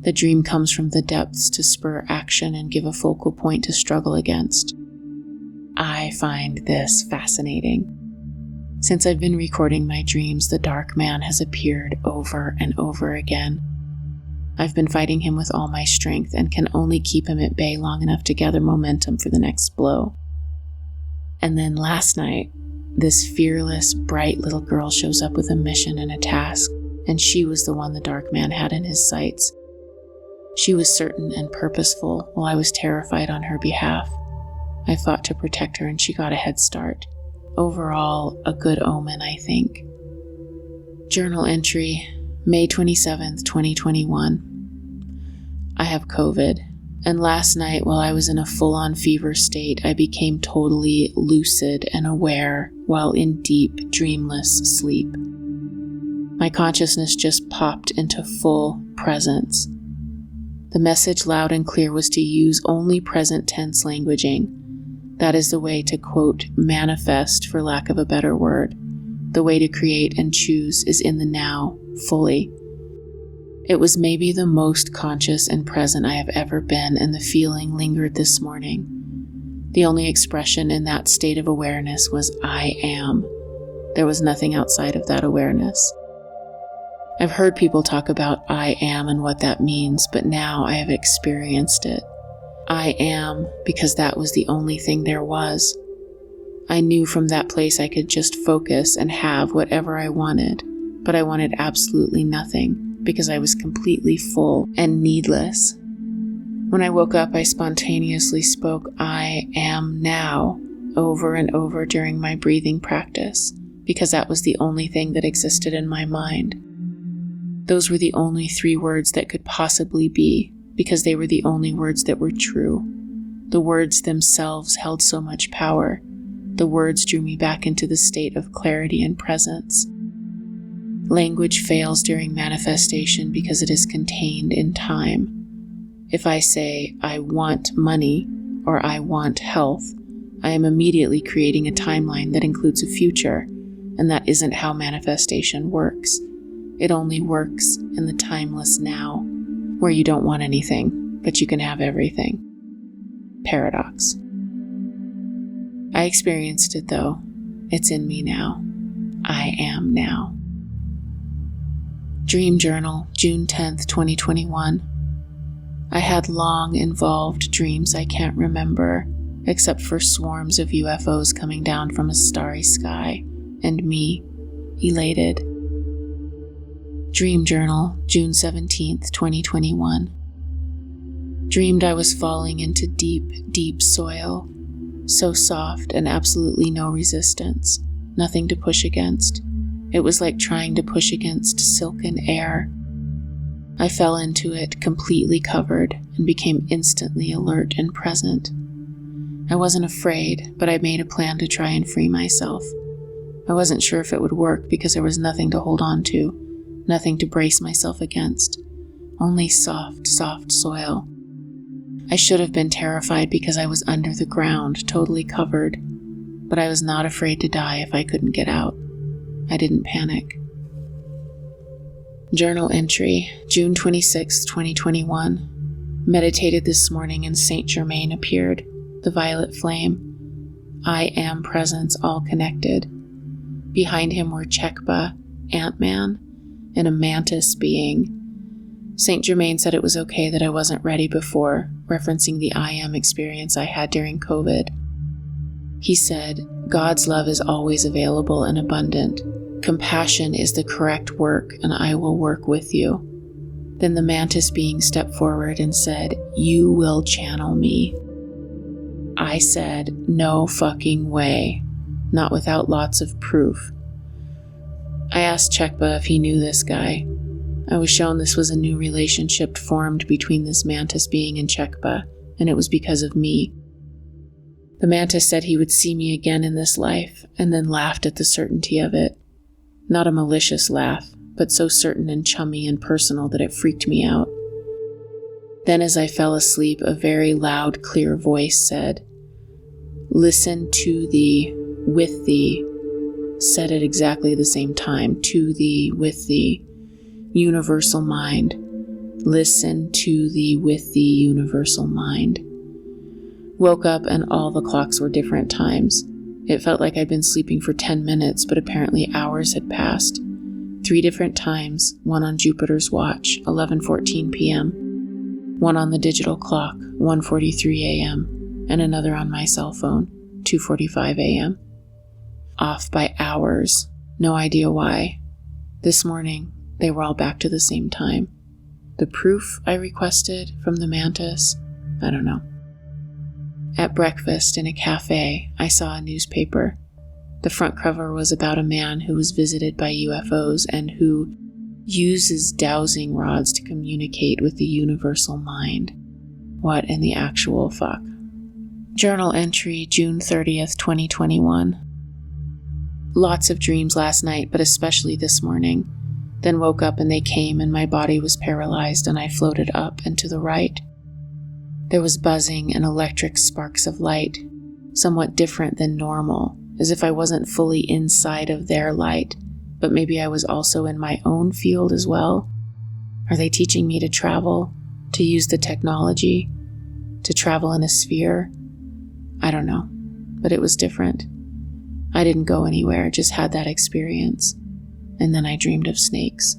The dream comes from the depths to spur action and give a focal point to struggle against. I find this fascinating. Since I've been recording my dreams, the Dark Man has appeared over and over again. I've been fighting him with all my strength and can only keep him at bay long enough to gather momentum for the next blow. And then last night, this fearless, bright little girl shows up with a mission and a task, and she was the one the Dark Man had in his sights. She was certain and purposeful, while I was terrified on her behalf. I fought to protect her and she got a head start. Overall, a good omen, I think. Journal entry, May 27th, 2021. I have COVID, and last night while I was in a full-on fever state, I became totally lucid and aware while in deep, dreamless sleep. My consciousness just popped into full presence. The message loud and clear was to use only present tense languaging. That is the way to, quote, manifest, for lack of a better word. The way to create and choose is in the now, fully. It was maybe the most conscious and present I have ever been, and the feeling lingered this morning. The only expression in that state of awareness was I am. There was nothing outside of that awareness. I've heard people talk about I am and what that means, but now I have experienced it. I am because that was the only thing there was. I knew from that place I could just focus and have whatever I wanted, but I wanted absolutely nothing because I was completely full and needless. When I woke up, I spontaneously spoke I am now over and over during my breathing practice because that was the only thing that existed in my mind. Those were the only 3 words that could possibly be, because they were the only words that were true. The words themselves held so much power. The words drew me back into the state of clarity and presence. Language fails during manifestation because it is contained in time. If I say, I want money, or I want health, I am immediately creating a timeline that includes a future, and that isn't how manifestation works. It only works in the timeless now, where you don't want anything, but you can have everything. Paradox. I experienced it though. It's in me now. I am now. Dream Journal, June 10th, 2021. I had long, involved dreams I can't remember, except for swarms of UFOs coming down from a starry sky, and me, elated. Dream Journal, June 17th, 2021. Dreamed I was falling into deep, deep soil, so soft and absolutely no resistance, nothing to push against. It was like trying to push against silken air. I fell into it completely covered and became instantly alert and present. I wasn't afraid, but I made a plan to try and free myself. I wasn't sure if it would work because there was nothing to hold on to. Nothing to brace myself against, only soft, soft soil. I should have been terrified because I was under the ground, totally covered, but I was not afraid to die if I couldn't get out. I didn't panic. Journal entry, June 26, 2021. Meditated this morning and Saint Germain appeared, the violet flame. I am presence all connected. Behind him were Chekba, Ant-Man, and a mantis being. Saint Germain said it was okay that I wasn't ready before, referencing the I am experience I had during COVID. He said, God's love is always available and abundant. Compassion is the correct work, and I will work with you. Then the mantis being stepped forward and said, you will channel me. I said, no fucking way, not without lots of proof. I asked Chekba if he knew this guy. I was shown this was a new relationship formed between this mantis being and Chekba, and it was because of me. The mantis said he would see me again in this life, and then laughed at the certainty of it. Not a malicious laugh, but so certain and chummy and personal that it freaked me out. Then as I fell asleep, a very loud, clear voice said, "Listen to thee, with thee," said at exactly the same time, "to thee, with thee, universal mind. Listen to thee, with thee, universal mind." Woke up and all the clocks were different times. It felt like I'd been sleeping for 10 minutes, but apparently hours had passed. 3 different times, one on Jupiter's watch, 11:14 p.m., one on the digital clock, 1:43 a.m., and another on my cell phone, 2:45 a.m. Off by hours, no idea why. This morning, they were all back to the same time. The proof I requested from the mantis? I don't know. At breakfast in a cafe, I saw a newspaper. The front cover was about a man who was visited by UFOs and who uses dowsing rods to communicate with the universal mind. What in the actual fuck? Journal entry, June 30th, 2021. Lots of dreams last night, but especially this morning. Then woke up and they came and my body was paralyzed and I floated up and to the right. There was buzzing and electric sparks of light, somewhat different than normal, as if I wasn't fully inside of their light, but maybe I was also in my own field as well. Are they teaching me to travel, to use the technology, to travel in a sphere? I don't know, but it was different. I didn't go anywhere, just had that experience. And then I dreamed of snakes.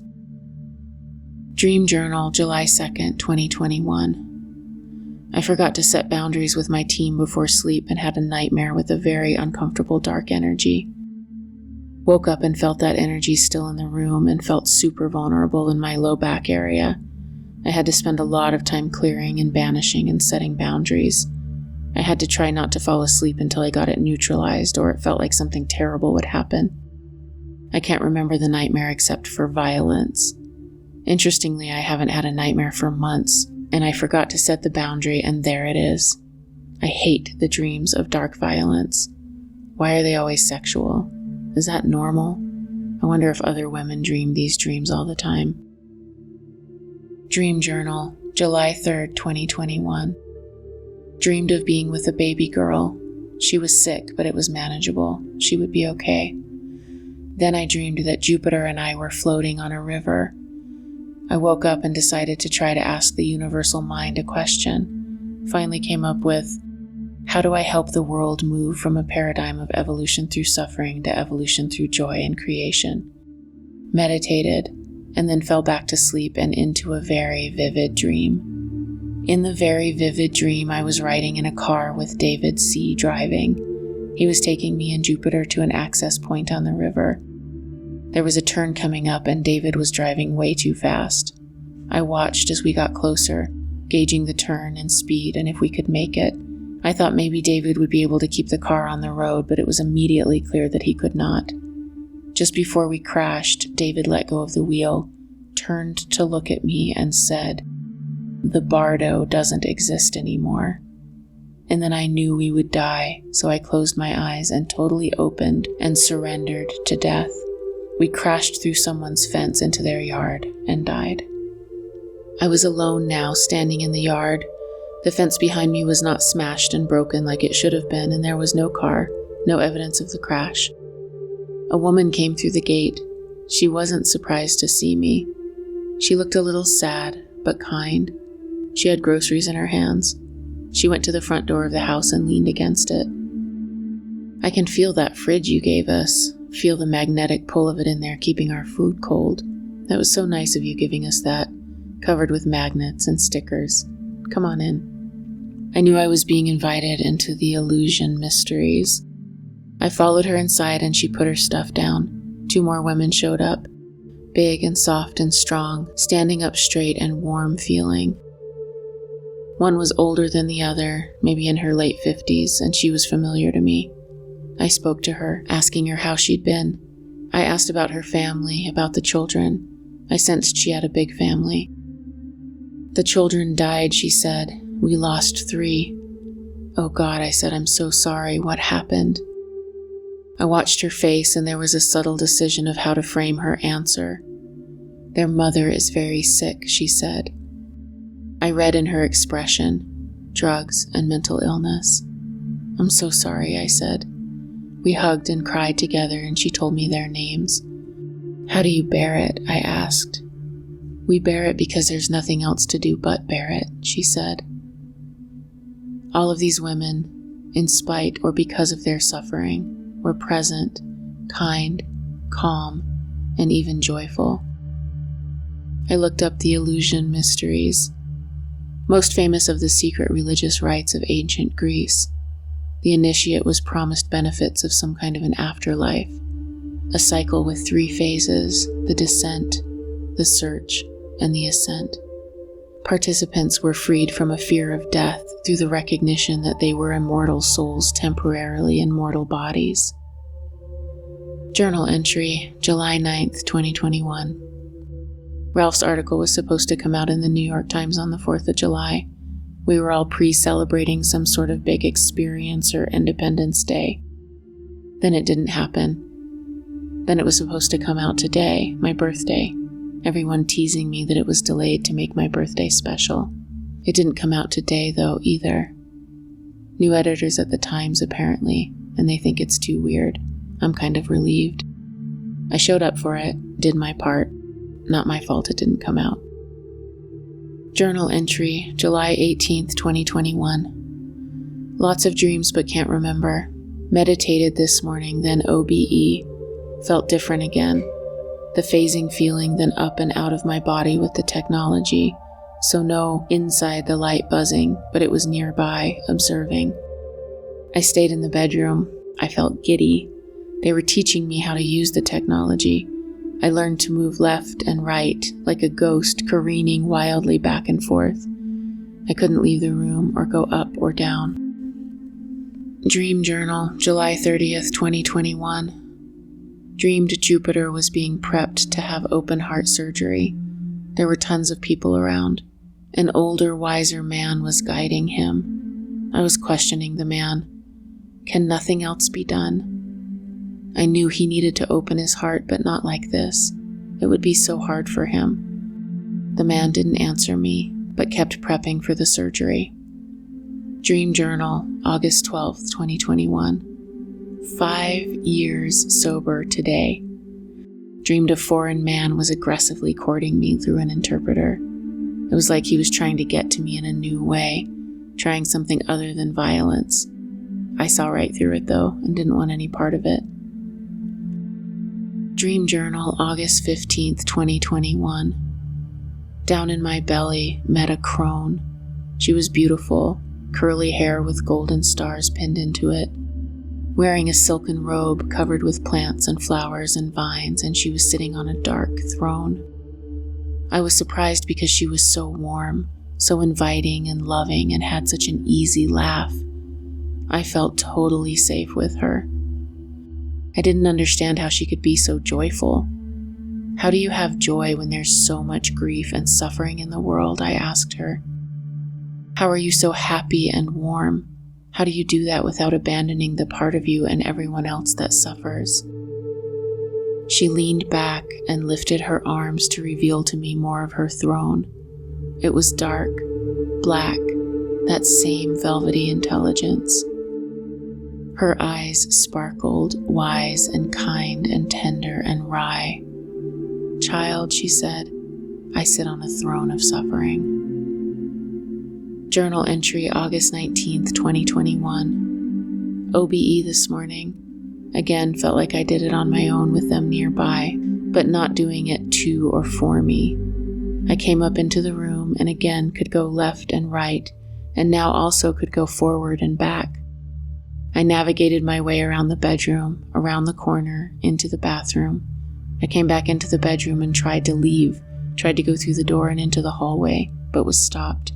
Dream Journal, July 2nd, 2021. I forgot to set boundaries with my team before sleep and had a nightmare with a very uncomfortable dark energy. Woke up and felt that energy still in the room and felt super vulnerable in my low back area. I had to spend a lot of time clearing and banishing and setting boundaries. I had to try not to fall asleep until I got it neutralized or it felt like something terrible would happen. I can't remember the nightmare except for violence. Interestingly, I haven't had a nightmare for months, and I forgot to set the boundary, and there it is. I hate the dreams of dark violence. Why are they always sexual? Is that normal? I wonder if other women dream these dreams all the time. Dream Journal, July 3rd, 2021. Dreamed of being with a baby girl. She was sick, but it was manageable. She would be okay. Then I dreamed that Jupiter and I were floating on a river. I woke up and decided to try to ask the universal mind a question. Finally came up with, how do I help the world move from a paradigm of evolution through suffering to evolution through joy and creation? Meditated, and then fell back to sleep and into a very vivid dream. In the very vivid dream, I was riding in a car with David C. driving. He was taking me and Jupiter to an access point on the river. There was a turn coming up and David was driving way too fast. I watched as we got closer, gauging the turn and speed and if we could make it. I thought maybe David would be able to keep the car on the road, but it was immediately clear that he could not. Just before we crashed, David let go of the wheel, turned to look at me and said, "The Bardo doesn't exist anymore." And then I knew we would die, so I closed my eyes and totally opened and surrendered to death. We crashed through someone's fence into their yard and died. I was alone now, standing in the yard. The fence behind me was not smashed and broken like it should have been, and there was no car, no evidence of the crash. A woman came through the gate. She wasn't surprised to see me. She looked a little sad, but kind. She had groceries in her hands. She went to the front door of the house and leaned against it. "I can feel that fridge you gave us. Feel the magnetic pull of it in there, keeping our food cold. That was so nice of you giving us that, covered with magnets and stickers. Come on in." I knew I was being invited into the illusion mysteries. I followed her inside and she put her stuff down. 2 more women showed up, big and soft and strong, standing up straight and warm feeling. One was older than the other, maybe in her late 50s, and she was familiar to me. I spoke to her, asking her how she'd been. I asked about her family, about the children. I sensed she had a big family. The children died, she said. We lost 3. Oh God, I said, I'm so sorry. What happened? I watched her face, and there was a subtle decision of how to frame her answer. Their mother is very sick, she said. I read in her expression, drugs and mental illness. I'm so sorry, I said. We hugged and cried together, and she told me their names. How do you bear it? I asked. We bear it because there's nothing else to do but bear it, she said. All of these women, in spite or because of their suffering, were present, kind, calm, and even joyful. I looked up the illusion mysteries, most famous of the secret religious rites of ancient Greece. The initiate was promised benefits of some kind of an afterlife, a cycle with 3 phases: the descent, the search, and the ascent. Participants were freed from a fear of death through the recognition that they were immortal souls temporarily in mortal bodies. Journal entry, July 9th, 2021. Ralph's article was supposed to come out in the New York Times on the 4th of July. We were all pre-celebrating some sort of big experience or Independence Day. Then it didn't happen. Then it was supposed to come out today, my birthday. Everyone teasing me that it was delayed to make my birthday special. It didn't come out today, though, either. New editors at the Times, apparently, and they think it's too weird. I'm kind of relieved. I showed up for it, did my part. Not my fault it didn't come out. Journal entry, July 18th, 2021. Lots of dreams but can't remember. Meditated this morning, then OBE. Felt different again. The phasing feeling, then up and out of my body with the technology. So no inside the light buzzing, but it was nearby, observing. I stayed in the bedroom. I felt giddy. They were teaching me how to use the technology. I learned to move left and right, like a ghost careening wildly back and forth. I couldn't leave the room or go up or down. Dream journal, July 30th, 2021. Dreamed Jupiter was being prepped to have open heart surgery. There were tons of people around. An older, wiser man was guiding him. I was questioning the man. Can nothing else be done? I knew he needed to open his heart, but not like this. It would be so hard for him. The man didn't answer me, but kept prepping for the surgery. Dream journal, August 12th, 2021. 5 years sober today. Dreamed a foreign man was aggressively courting me through an interpreter. It was like he was trying to get to me in a new way, trying something other than violence. I saw right through it though, and didn't want any part of it. Dream journal, August 15th, 2021. Down in my belly, met a crone. She was beautiful, curly hair with golden stars pinned into it, wearing a silken robe covered with plants and flowers and vines, and she was sitting on a dark throne. I was surprised because she was so warm, so inviting and loving, and had such an easy laugh. I felt totally safe with her. I didn't understand how she could be so joyful. How do you have joy when there's so much grief and suffering in the world? I asked her. How are you so happy and warm? How do you do that without abandoning the part of you and everyone else that suffers? She leaned back and lifted her arms to reveal to me more of her throne. It was dark, black, that same velvety intelligence. Her eyes sparkled, wise and kind and tender and wry. Child, she said, I sit on a throne of suffering. Journal entry, August 19th, 2021. OBE this morning. Again, felt like I did it on my own with them nearby, but not doing it to or for me. I came up into the room and again could go left and right, and now also could go forward and back. I navigated my way around the bedroom, around the corner, into the bathroom. I came back into the bedroom and tried to leave, tried to go through the door and into the hallway, but was stopped.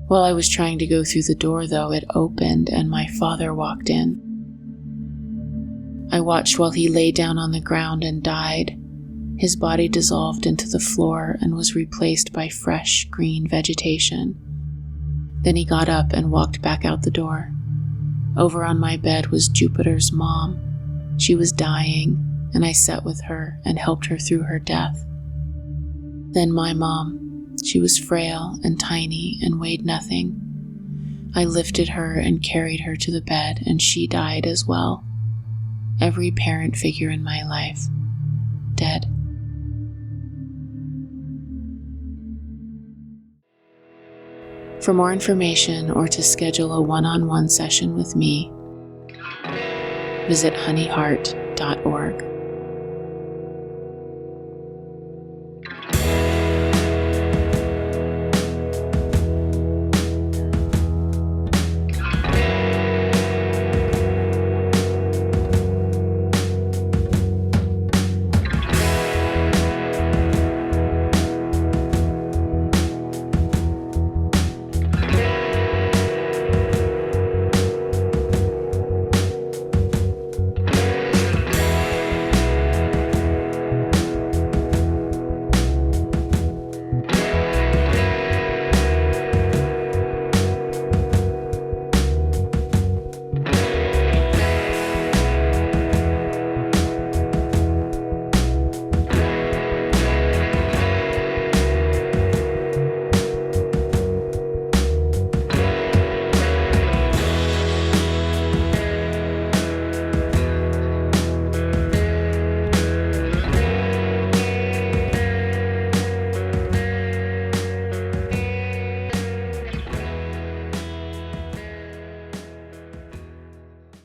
While I was trying to go through the door, though, it opened and my father walked in. I watched while he lay down on the ground and died. His body dissolved into the floor and was replaced by fresh green vegetation. Then he got up and walked back out the door. Over on my bed was Jupiter's mom. She was dying, and I sat with her and helped her through her death. Then my mom. She was frail and tiny and weighed nothing. I lifted her and carried her to the bed, and she died as well. Every parent figure in my life, dead. For more information or to schedule a one-on-one session with me, visit honeyheart.org.